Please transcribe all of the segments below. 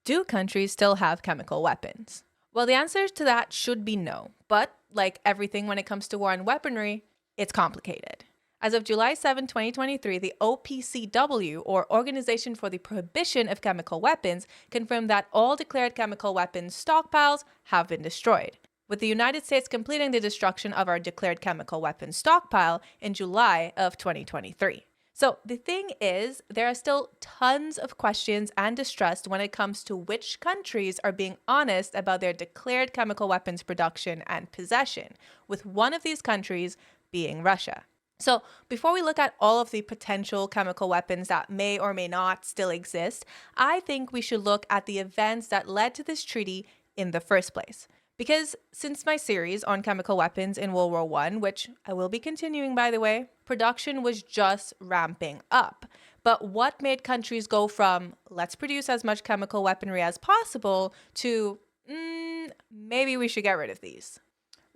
Do countries still have chemical weapons? Well, the answer to that should be no. But like everything when it comes to war and weaponry, it's complicated. As of July 7, 2023, the OPCW, or Organization for the Prohibition of Chemical Weapons, confirmed that all declared chemical weapons stockpiles have been destroyed, with the United States completing the destruction of our declared chemical weapons stockpile in July of 2023. So the thing is, there are still tons of questions and distrust when it comes to which countries are being honest about their declared chemical weapons production and possession, with one of these countries being Russia. So before we look at all of the potential chemical weapons that may or may not still exist, I think we should look at the events that led to this treaty in the first place. Because since my series on chemical weapons in World War I, which I will be continuing by the way, production was just ramping up. But what made countries go from let's produce as much chemical weaponry as possible to maybe we should get rid of these?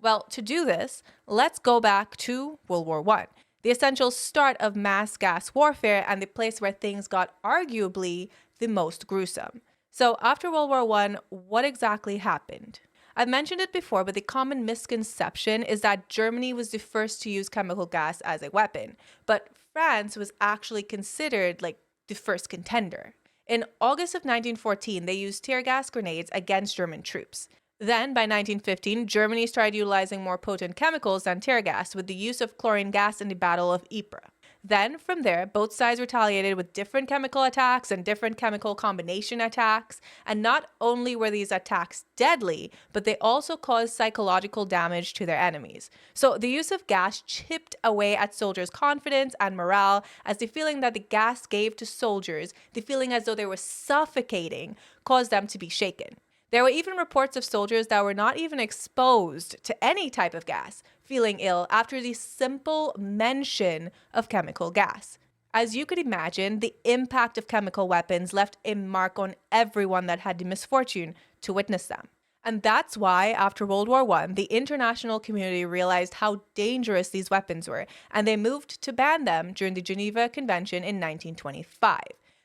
Well, to do this, let's go back to World War I, the essential start of mass gas warfare and the place where things got arguably the most gruesome. So after World War I, what exactly happened? I've mentioned it before, but the common misconception is that Germany was the first to use chemical gas as a weapon, but France was actually considered like the first contender. In August of 1914, they used tear gas grenades against German troops. Then, by 1915, Germany started utilizing more potent chemicals than tear gas with the use of chlorine gas in the Battle of Ypres. Then, from there, both sides retaliated with different chemical attacks and different chemical combination attacks. And not only were these attacks deadly, but they also caused psychological damage to their enemies. So the use of gas chipped away at soldiers' confidence and morale, as the feeling that the gas gave to soldiers, the feeling as though they were suffocating, caused them to be shaken. There were even reports of soldiers that were not even exposed to any type of gas feeling ill after the simple mention of chemical gas. As you could imagine, the impact of chemical weapons left a mark on everyone that had the misfortune to witness them. And that's why, after World War I, the international community realized how dangerous these weapons were, and they moved to ban them during the Geneva Convention in 1925.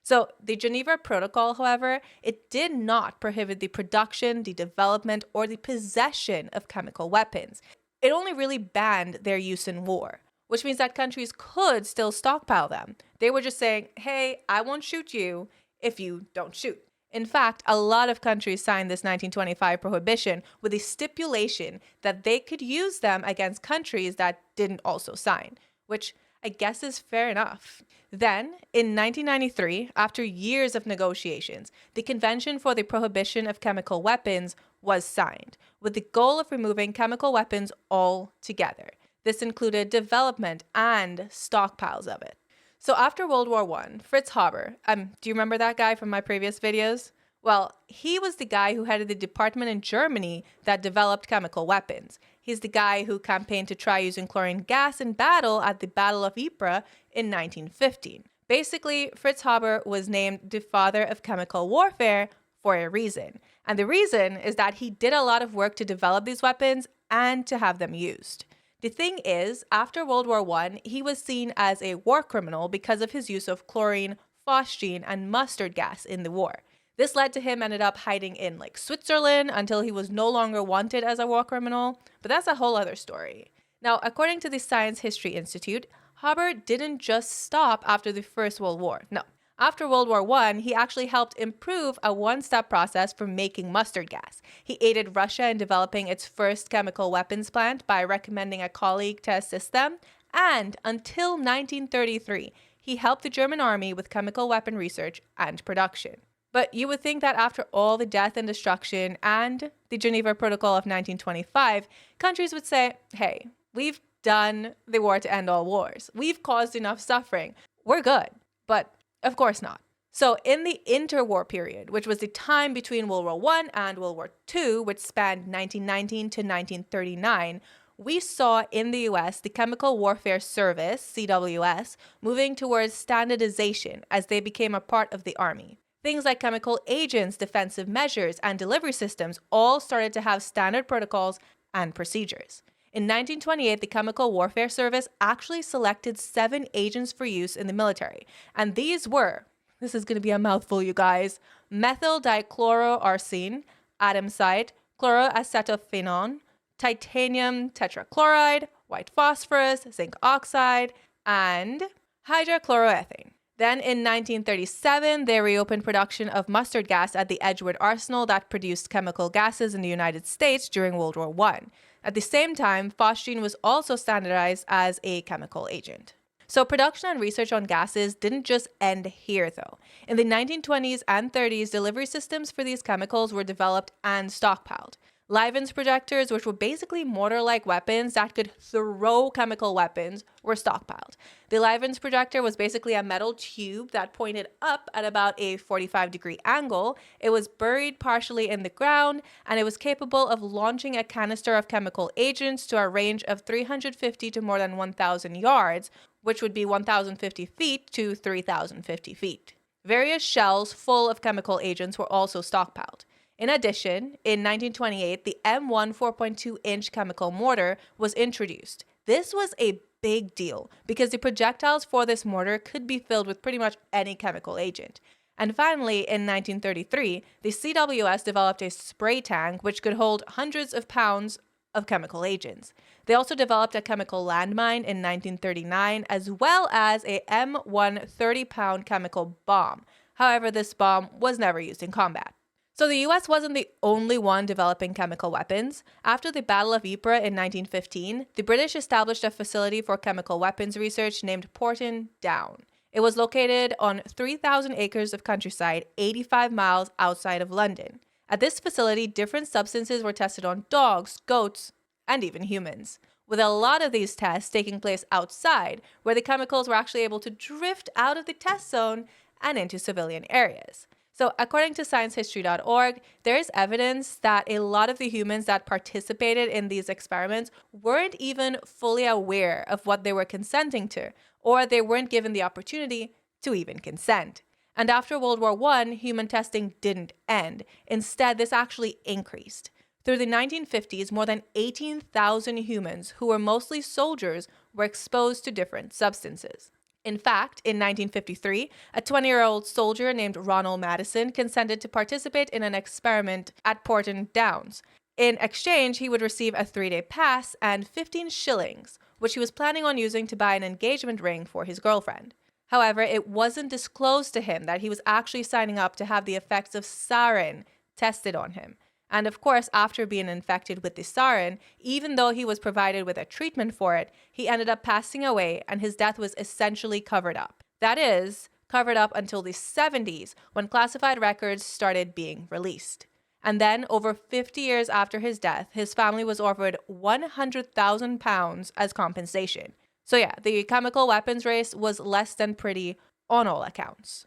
So the Geneva Protocol, however, it did not prohibit the production, the development, or the possession of chemical weapons. It only really banned their use in war, which means that countries could still stockpile them. They were just saying, hey, I won't shoot you if you don't shoot. In fact, a lot of countries signed this 1925 prohibition with a stipulation that they could use them against countries that didn't also sign, which I guess is fair enough. Then, in 1993, after years of negotiations, the Convention for the Prohibition of Chemical Weapons was signed, with the goal of removing chemical weapons altogether. This included development and stockpiles of it. So after World War I, Fritz Haber, do you remember that guy from my previous videos? Well, he was the guy who headed the department in Germany that developed chemical weapons. He's the guy who campaigned to try using chlorine gas in battle at the Battle of Ypres in 1915. Basically, Fritz Haber was named the father of chemical warfare for a reason. And the reason is that he did a lot of work to develop these weapons and to have them used. The thing is, after World War I, he was seen as a war criminal because of his use of chlorine, phosgene, and mustard gas in the war. This led to him ended up hiding in Switzerland until he was no longer wanted as a war criminal, but that's a whole other story. Now, according to the Science History Institute, Haber didn't just stop after the First World War. No. After World War I, he actually helped improve a one-step process for making mustard gas. He aided Russia in developing its first chemical weapons plant by recommending a colleague to assist them, and until 1933, he helped the German army with chemical weapon research and production. But you would think that after all the death and destruction and the Geneva Protocol of 1925, countries would say, hey, we've done the war to end all wars. We've caused enough suffering. We're good. But of course not. So in the interwar period, which was the time between World War I and World War II, which spanned 1919 to 1939, we saw in the US the Chemical Warfare Service, CWS, moving towards standardization as they became a part of the Army. Things like chemical agents, defensive measures, and delivery systems all started to have standard protocols and procedures. In 1928, the Chemical Warfare Service actually selected 7 agents for use in the military. And these were, this is going to be a mouthful, you guys, methyl dichloroarsine, Adamsite, chloroacetophenone, titanium tetrachloride, white phosphorus, zinc oxide, and hydrochloroethane. Then in 1937, they reopened production of mustard gas at the Edgewood Arsenal that produced chemical gases in the United States during World War I. At the same time, phosgene was also standardized as a chemical agent. So production and research on gases didn't just end here, though. In the 1920s and 30s, delivery systems for these chemicals were developed and stockpiled. Livens projectors, which were basically mortar-like weapons that could throw chemical weapons, were stockpiled. The Livens projector was basically a metal tube that pointed up at about a 45-degree angle. It was buried partially in the ground, and it was capable of launching a canister of chemical agents to a range of 350 to more than 1,000 yards, which would be 1,050 feet to 3,050 feet. Various shells full of chemical agents were also stockpiled. In addition, in 1928, the M1 4.2-inch chemical mortar was introduced. This was a big deal because the projectiles for this mortar could be filled with pretty much any chemical agent. And finally, in 1933, the CWS developed a spray tank which could hold hundreds of pounds of chemical agents. They also developed a chemical landmine in 1939, as well as a M1 30-pound chemical bomb. However, this bomb was never used in combat. So the US wasn't the only one developing chemical weapons. After the Battle of Ypres in 1915, the British established a facility for chemical weapons research named Porton Down. It was located on 3,000 acres of countryside, 85 miles outside of London. At this facility, different substances were tested on dogs, goats, and even humans, with a lot of these tests taking place outside, where the chemicals were actually able to drift out of the test zone and into civilian areas. So according to sciencehistory.org, there is evidence that a lot of the humans that participated in these experiments weren't even fully aware of what they were consenting to, or they weren't given the opportunity to even consent. And after World War I, human testing didn't end. Instead, this actually increased. Through the 1950s, more than 18,000 humans, who were mostly soldiers, were exposed to different substances. In fact, in 1953, a 20-year-old soldier named Ronald Madison consented to participate in an experiment at Porton Downs. In exchange, he would receive a 3-day pass and 15 shillings, which he was planning on using to buy an engagement ring for his girlfriend. However, it wasn't disclosed to him that he was actually signing up to have the effects of sarin tested on him. And of course, after being infected with the sarin, even though he was provided with a treatment for it, he ended up passing away and his death was essentially covered up. That is, covered up until the 70s when classified records started being released. And then, over 50 years after his death, his family was offered £100,000 as compensation. So yeah, the chemical weapons race was less than pretty on all accounts.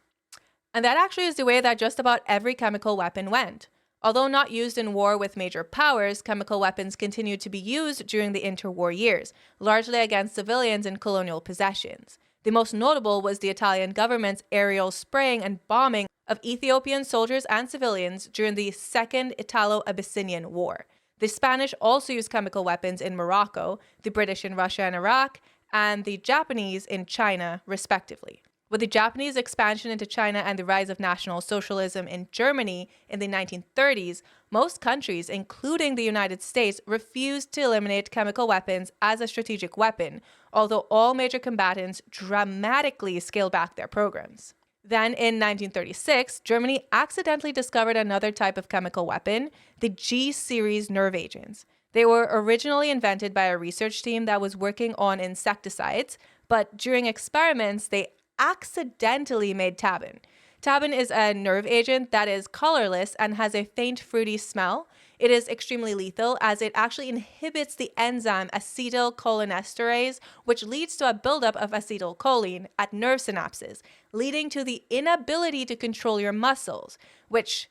And that actually is the way that just about every chemical weapon went. Although not used in war with major powers, chemical weapons continued to be used during the interwar years, largely against civilians in colonial possessions. The most notable was the Italian government's aerial spraying and bombing of Ethiopian soldiers and civilians during the Second Italo-Abyssinian War. The Spanish also used chemical weapons in Morocco, the British in Russia and Iraq, and the Japanese in China, respectively. With the Japanese expansion into China and the rise of National Socialism in Germany in the 1930s, most countries, including the United States, refused to eliminate chemical weapons as a strategic weapon, although all major combatants dramatically scaled back their programs. Then, in 1936, Germany accidentally discovered another type of chemical weapon, the G-series nerve agents. They were originally invented by a research team that was working on insecticides, but during experiments, they accidentally made tabun. Tabun is a nerve agent that is colorless and has a faint fruity smell. It is extremely lethal as it actually inhibits the enzyme acetylcholinesterase, which leads to a buildup of acetylcholine at nerve synapses, leading to the inability to control your muscles, which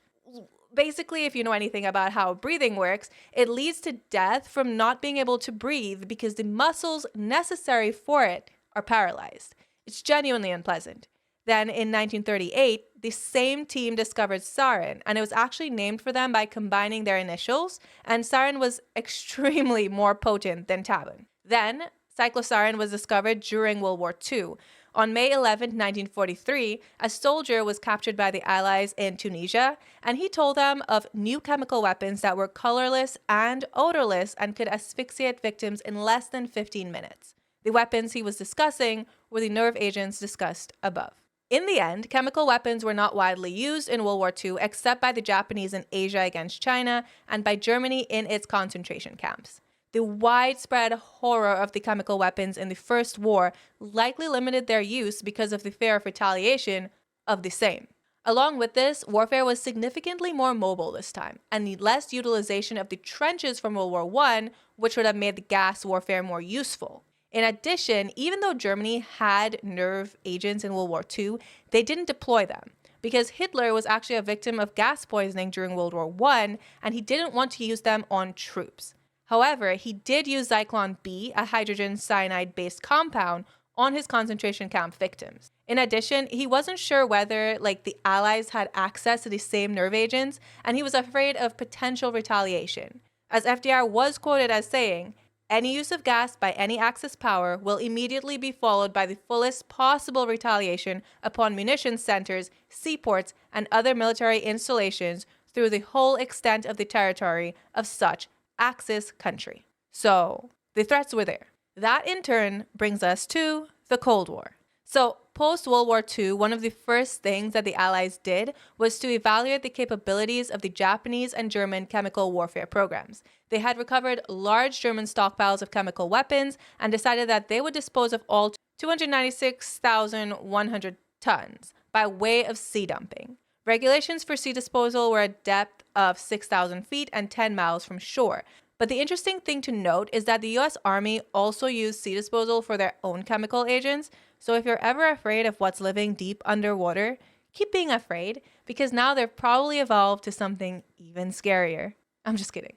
basically, if you know anything about how breathing works, it leads to death from not being able to breathe because the muscles necessary for it are paralyzed. It's genuinely unpleasant. Then in 1938, the same team discovered sarin, and it was actually named for them by combining their initials, and sarin was extremely more potent than tabun. Then, cyclosarin was discovered during World War II. On May 11, 1943, a soldier was captured by the Allies in Tunisia, and he told them of new chemical weapons that were colorless and odorless and could asphyxiate victims in less than 15 minutes. The weapons he was discussing were the nerve agents discussed above. In the end, chemical weapons were not widely used in World War II except by the Japanese in Asia against China and by Germany in its concentration camps. The widespread horror of the chemical weapons in the First War likely limited their use because of the fear of retaliation of the same. Along with this, warfare was significantly more mobile this time, and the less utilization of the trenches from World War I, which would have made the gas warfare more useful. In addition, even though Germany had nerve agents in World War II, they didn't deploy them because Hitler was actually a victim of gas poisoning during World War I, and he didn't want to use them on troops. However, he did use Zyklon B, a hydrogen cyanide-based compound, on his concentration camp victims. In addition, he wasn't sure whether the Allies had access to the same nerve agents, and he was afraid of potential retaliation. As FDR was quoted as saying, "Any use of gas by any Axis power will immediately be followed by the fullest possible retaliation upon munitions centers, seaports, and other military installations through the whole extent of the territory of such Axis country." So the threats were there. That in turn brings us to the Cold War. So post-World War II, one of the first things that the Allies did was to evaluate the capabilities of the Japanese and German chemical warfare programs. They had recovered large German stockpiles of chemical weapons and decided that they would dispose of all 296,100 tons by way of sea dumping. Regulations for sea disposal were a depth of 6,000 feet and 10 miles from shore. But the interesting thing to note is that the U.S. Army also used sea disposal for their own chemical agents. So if you're ever afraid of what's living deep underwater, keep being afraid, because now they've probably evolved to something even scarier. I'm just kidding.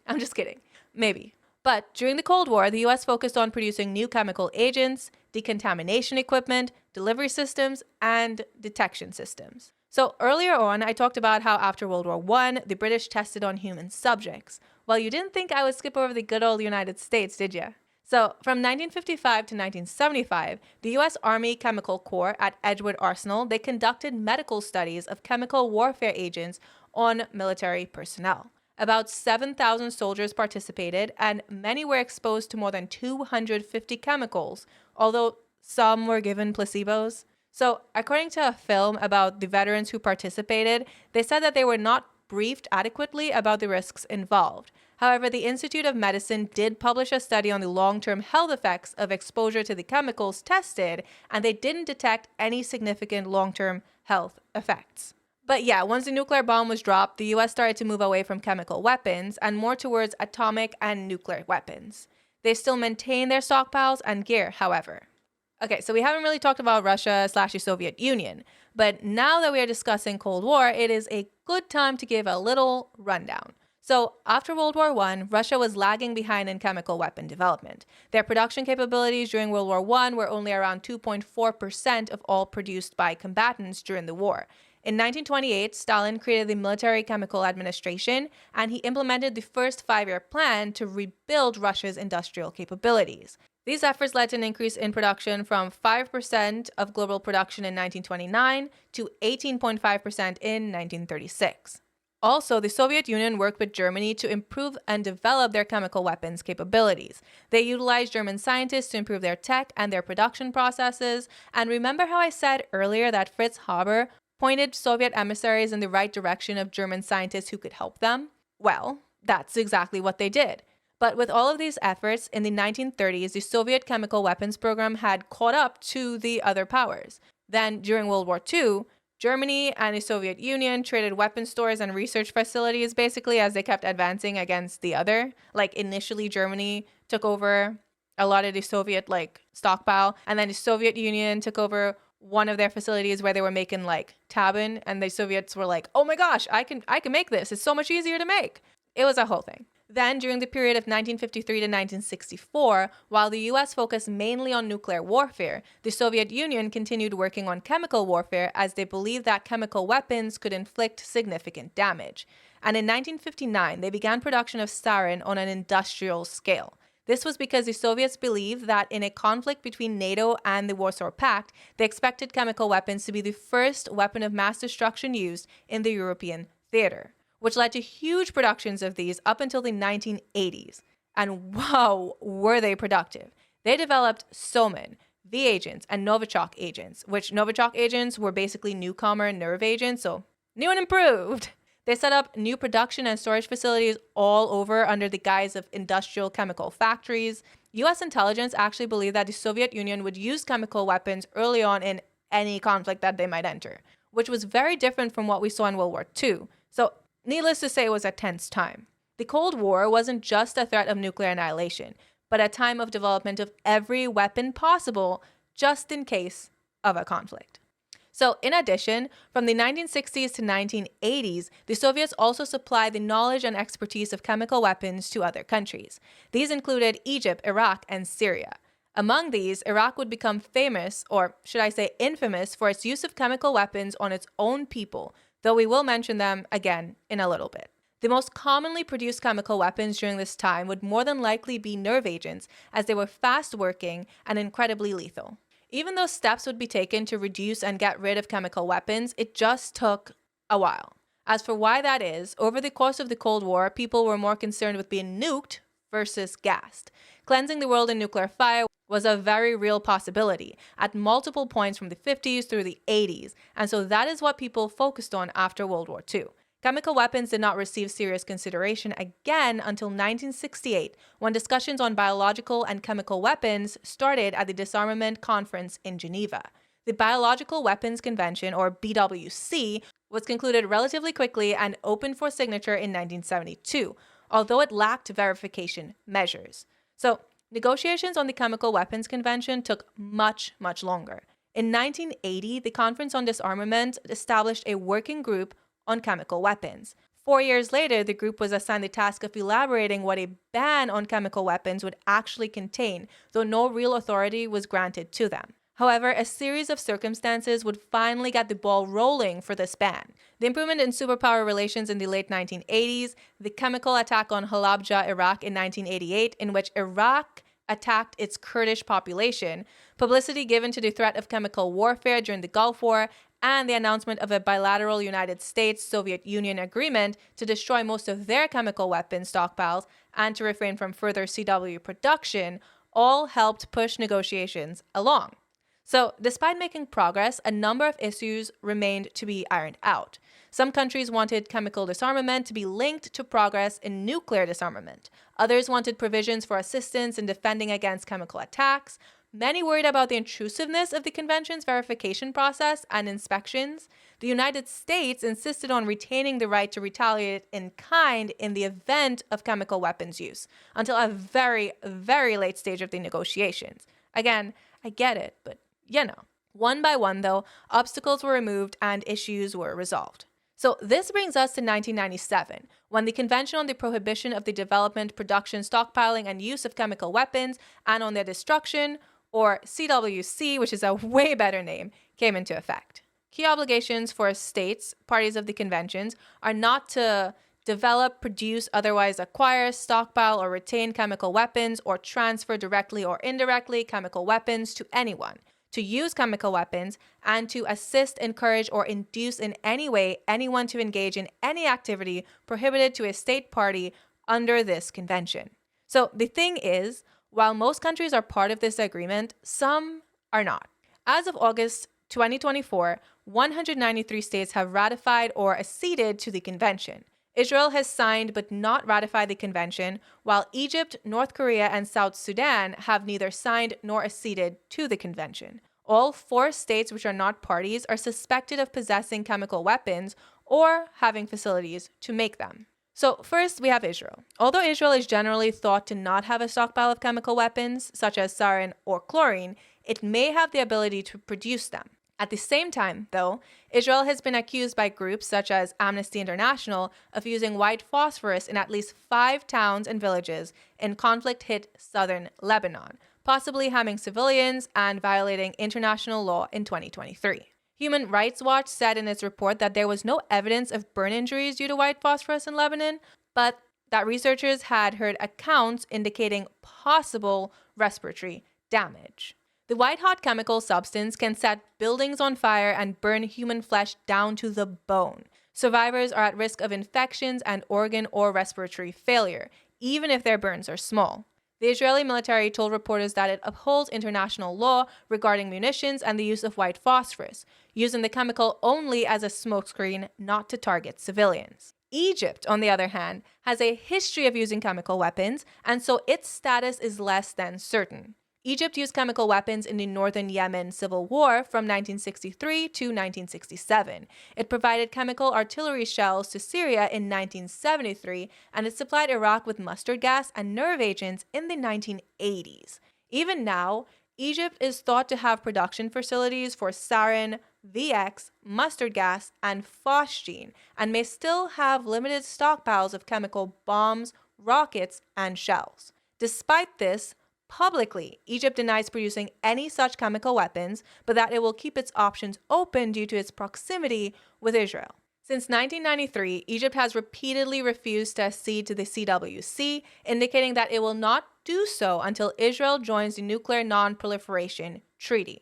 Maybe. But during the Cold War, the U.S. focused on producing new chemical agents, decontamination equipment, delivery systems, and detection systems. So earlier on, I talked about how after World War I, the British tested on human subjects. Well, you didn't think I would skip over the good old United States, did you? So from 1955 to 1975, the U.S. Army Chemical Corps at Edgewood Arsenal, they conducted medical studies of chemical warfare agents on military personnel. About 7,000 soldiers participated, and many were exposed to more than 250 chemicals, although some were given placebos. So according to a film about the veterans who participated, they said that they were not briefed adequately about the risks involved. However, the Institute of Medicine did publish a study on the long-term health effects of exposure to the chemicals tested, and they didn't detect any significant long-term health effects. But yeah, once the nuclear bomb was dropped, the US started to move away from chemical weapons and more towards atomic and nuclear weapons. They still maintain their stockpiles and gear, however. Okay, so we haven't really talked about Russia/the Soviet Union, but now that we are discussing Cold War, it is a good time to give a little rundown. So after World War I, Russia was lagging behind in chemical weapon development. Their production capabilities during World War I were only around 2.4% of all produced by combatants during the war. In 1928, Stalin created the Military Chemical Administration, and he implemented the first five-year plan to rebuild Russia's industrial capabilities. These efforts led to an increase in production from 5% of global production in 1929 to 18.5% in 1936. Also, the Soviet Union worked with Germany to improve and develop their chemical weapons capabilities. They utilized German scientists to improve their tech and their production processes. And remember how I said earlier that Fritz Haber pointed Soviet emissaries in the right direction of German scientists who could help them? Well, that's exactly what they did. But with all of these efforts, in the 1930s, the Soviet chemical weapons program had caught up to the other powers. Then, during World War II, Germany and the Soviet Union traded weapon stores and research facilities basically as they kept advancing against the other. Initially, Germany took over a lot of the Soviet stockpile, and then the Soviet Union took over one of their facilities where they were making Tabun, and the Soviets were like, "Oh my gosh, I can make this. It's so much easier to make." It was a whole thing. Then, during the period of 1953 to 1964, while the US focused mainly on nuclear warfare, the Soviet Union continued working on chemical warfare as they believed that chemical weapons could inflict significant damage. And in 1959, they began production of sarin on an industrial scale. This was because the Soviets believed that in a conflict between NATO and the Warsaw Pact, they expected chemical weapons to be the first weapon of mass destruction used in the European theater, which led to huge productions of these up until the 1980s. And wow, were they productive. They developed Somin, V agents, and Novichok agents, which Novichok agents were basically newcomer nerve agents, so new and improved. They set up new production and storage facilities all over under the guise of industrial chemical factories. US intelligence actually believed that the Soviet Union would use chemical weapons early on in any conflict that they might enter, which was very different from what we saw in World War II. So, needless to say, it was a tense time. The Cold War wasn't just a threat of nuclear annihilation, but a time of development of every weapon possible just in case of a conflict. So, in addition, from the 1960s to 1980s, the Soviets also supplied the knowledge and expertise of chemical weapons to other countries. These included Egypt, Iraq, and Syria. Among these, Iraq would become famous, or should I say infamous, for its use of chemical weapons on its own people, though we will mention them again in a little bit. The most commonly produced chemical weapons during this time would more than likely be nerve agents, as they were fast-working and incredibly lethal. Even though steps would be taken to reduce and get rid of chemical weapons, it just took a while. As for why that is, over the course of the Cold War, people were more concerned with being nuked versus gassed. Cleansing the world in nuclear fire was a very real possibility at multiple points from the 50s through the 80s, and so that is what people focused on after World War II. Chemical weapons did not receive serious consideration again until 1968, when discussions on biological and chemical weapons started at the Disarmament Conference in Geneva. The Biological Weapons Convention, or BWC, was concluded relatively quickly and opened for signature in 1972, although it lacked verification measures. So, negotiations on the Chemical Weapons Convention took much, much longer. In 1980, the Conference on Disarmament established a working group on chemical weapons. 4 years later, the group was assigned the task of elaborating what a ban on chemical weapons would actually contain, though no real authority was granted to them. However, a series of circumstances would finally get the ball rolling for this ban. The improvement in superpower relations in the late 1980s, the chemical attack on Halabja, Iraq in 1988, in which Iraq attacked its Kurdish population, publicity given to the threat of chemical warfare during the Gulf War, and the announcement of a bilateral United States-Soviet Union agreement to destroy most of their chemical weapons stockpiles and to refrain from further CW production, all helped push negotiations along. So, despite making progress, a number of issues remained to be ironed out. Some countries wanted chemical disarmament to be linked to progress in nuclear disarmament. Others wanted provisions for assistance in defending against chemical attacks. Many worried about the intrusiveness of the convention's verification process and inspections. The United States insisted on retaining the right to retaliate in kind in the event of chemical weapons use, until a very, very late stage of the negotiations. Again, I get it, but One by one, though, obstacles were removed and issues were resolved. So this brings us to 1997, when the Convention on the Prohibition of the Development, Production, Stockpiling, and Use of Chemical Weapons and on Their Destruction, or CWC, which is a way better name, came into effect. Key obligations for states, parties of the conventions, are not to develop, produce, otherwise acquire, stockpile, or retain chemical weapons, or transfer directly or indirectly chemical weapons to anyone, to use chemical weapons, and to assist, encourage, or induce in any way anyone to engage in any activity prohibited to a state party under this convention. So the thing is, while most countries are part of this agreement, some are not. As of August 2024, 193 states have ratified or acceded to the convention. Israel has signed but not ratified the convention, while Egypt, North Korea, and South Sudan have neither signed nor acceded to the convention. All 4 states which are not parties are suspected of possessing chemical weapons or having facilities to make them. So first, we have Israel. Although Israel is generally thought to not have a stockpile of chemical weapons, such as sarin or chlorine, it may have the ability to produce them. At the same time, though, Israel has been accused by groups such as Amnesty International of using white phosphorus in at least 5 towns and villages in conflict-hit southern Lebanon, possibly harming civilians and violating international law in 2023. Human Rights Watch said in its report that there was no evidence of burn injuries due to white phosphorus in Lebanon, but that researchers had heard accounts indicating possible respiratory damage. The white-hot chemical substance can set buildings on fire and burn human flesh down to the bone. Survivors are at risk of infections and organ or respiratory failure, even if their burns are small. The Israeli military told reporters that it upholds international law regarding munitions and the use of white phosphorus, using the chemical only as a smokescreen, not to target civilians. Egypt, on the other hand, has a history of using chemical weapons, and so its status is less than certain. Egypt used chemical weapons in the northern Yemen civil war from 1963 to 1967. It provided chemical artillery shells to Syria in 1973, and it supplied Iraq with mustard gas and nerve agents in the 1980s. Even now, Egypt is thought to have production facilities for sarin, VX, mustard gas, and phosgene, and may still have limited stockpiles of chemical bombs, rockets, and shells. Despite this, publicly, Egypt denies producing any such chemical weapons, but that it will keep its options open due to its proximity with Israel. Since 1993, Egypt has repeatedly refused to accede to the CWC, indicating that it will not do so until Israel joins the Nuclear Non-Proliferation Treaty.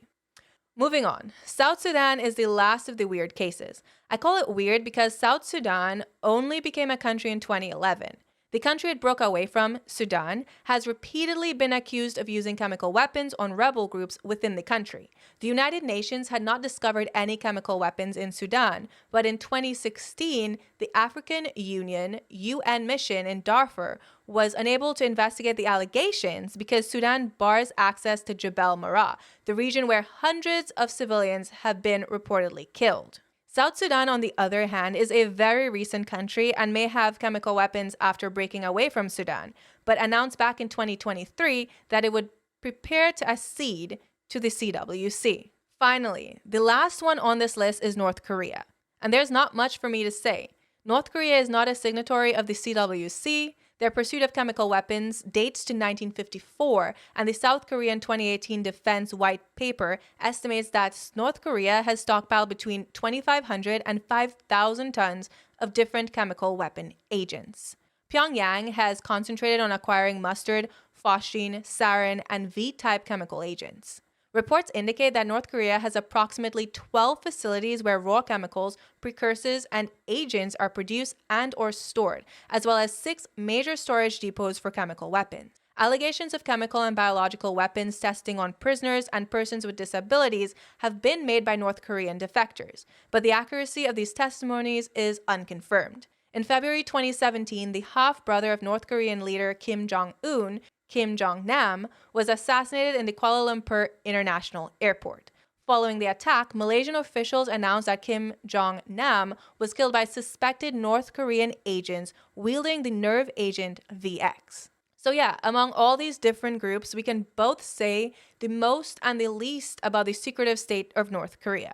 Moving on, South Sudan is the last of the weird cases. I call it weird because South Sudan only became a country in 2011. The country it broke away from, Sudan, has repeatedly been accused of using chemical weapons on rebel groups within the country. The United Nations had not discovered any chemical weapons in Sudan, but in 2016, the African Union UN mission in Darfur was unable to investigate the allegations because Sudan bars access to Jebel Marah, the region where hundreds of civilians have been reportedly killed. South Sudan, on the other hand, is a very recent country and may have chemical weapons after breaking away from Sudan, but announced back in 2023 that it would prepare to accede to the CWC. Finally, the last one on this list is North Korea. And there's not much for me to say. North Korea is not a signatory of the CWC. Their pursuit of chemical weapons dates to 1954, and the South Korean 2018 Defense White Paper estimates that North Korea has stockpiled between 2,500 and 5,000 tons of different chemical weapon agents. Pyongyang has concentrated on acquiring mustard, phosgene, sarin, and V-type chemical agents. Reports indicate that North Korea has approximately 12 facilities where raw chemicals, precursors, and agents are produced and or stored, as well as 6 major storage depots for chemical weapons. Allegations of chemical and biological weapons testing on prisoners and persons with disabilities have been made by North Korean defectors, but the accuracy of these testimonies is unconfirmed. In February 2017, the half-brother of North Korean leader Kim Jong-un, Kim Jong-nam, was assassinated in the Kuala Lumpur International Airport. Following the attack, Malaysian officials announced that Kim Jong-nam was killed by suspected North Korean agents wielding the nerve agent VX. So yeah, among all these different groups, we can both say the most and the least about the secretive state of North Korea.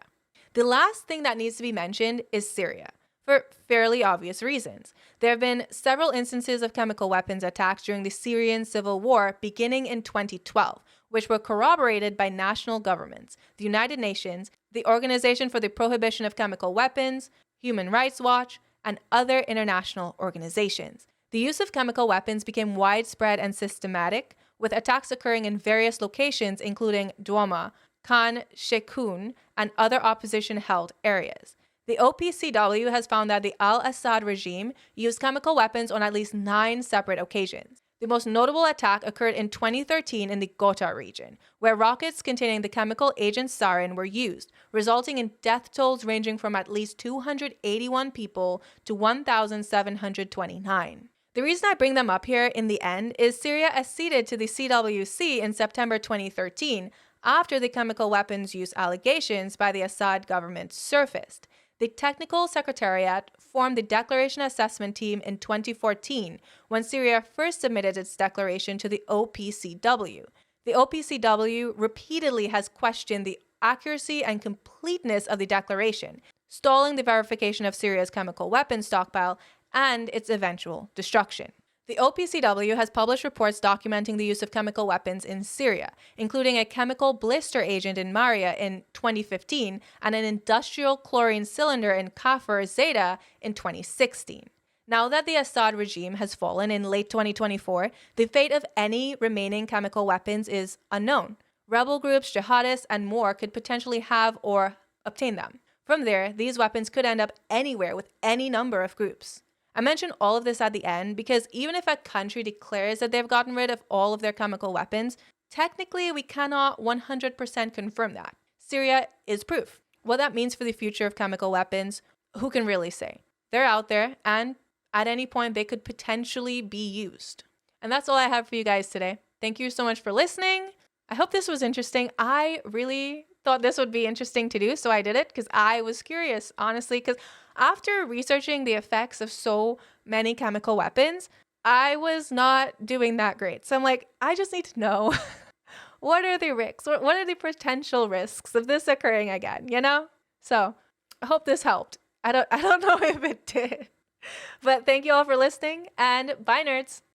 The last thing that needs to be mentioned is Syria, for fairly obvious reasons. There have been several instances of chemical weapons attacks during the Syrian civil war beginning in 2012, which were corroborated by national governments, the United Nations, the Organization for the Prohibition of Chemical Weapons, Human Rights Watch, and other international organizations. The use of chemical weapons became widespread and systematic, with attacks occurring in various locations including Douma, Khan Sheikhoun, and other opposition-held areas. The OPCW has found that the al-Assad regime used chemical weapons on at least 9 separate occasions. The most notable attack occurred in 2013 in the Ghouta region, where rockets containing the chemical agent sarin were used, resulting in death tolls ranging from at least 281 people to 1,729. The reason I bring them up here in the end is Syria acceded to the CWC in September 2013 after the chemical weapons use allegations by the Assad government surfaced. The Technical Secretariat formed the Declaration Assessment Team in 2014 when Syria first submitted its declaration to the OPCW. The OPCW repeatedly has questioned the accuracy and completeness of the declaration, stalling the verification of Syria's chemical weapons stockpile and its eventual destruction. The OPCW has published reports documenting the use of chemical weapons in Syria, including a chemical blister agent in Maria in 2015 and an industrial chlorine cylinder in Kafr Zeta in 2016. Now that the Assad regime has fallen in late 2024, the fate of any remaining chemical weapons is unknown. Rebel groups, jihadists, and more could potentially have or obtain them. From there, these weapons could end up anywhere with any number of groups. I mention all of this at the end because even if a country declares that they've gotten rid of all of their chemical weapons, technically we cannot 100% confirm that. Syria is proof. What that means for the future of chemical weapons, who can really say? They're out there, and at any point they could potentially be used. And that's all I have for you guys today. Thank you so much for listening. I hope this was interesting. I really thought this would be interesting to do, so I did it because I was curious, honestly, because after researching the effects of so many chemical weapons, I was not doing that great. So I'm like, I just need to know what are the risks? What are the potential risks of this occurring again, you know? So I hope this helped. I don't know if it did. But thank you all for listening, and bye, nerds.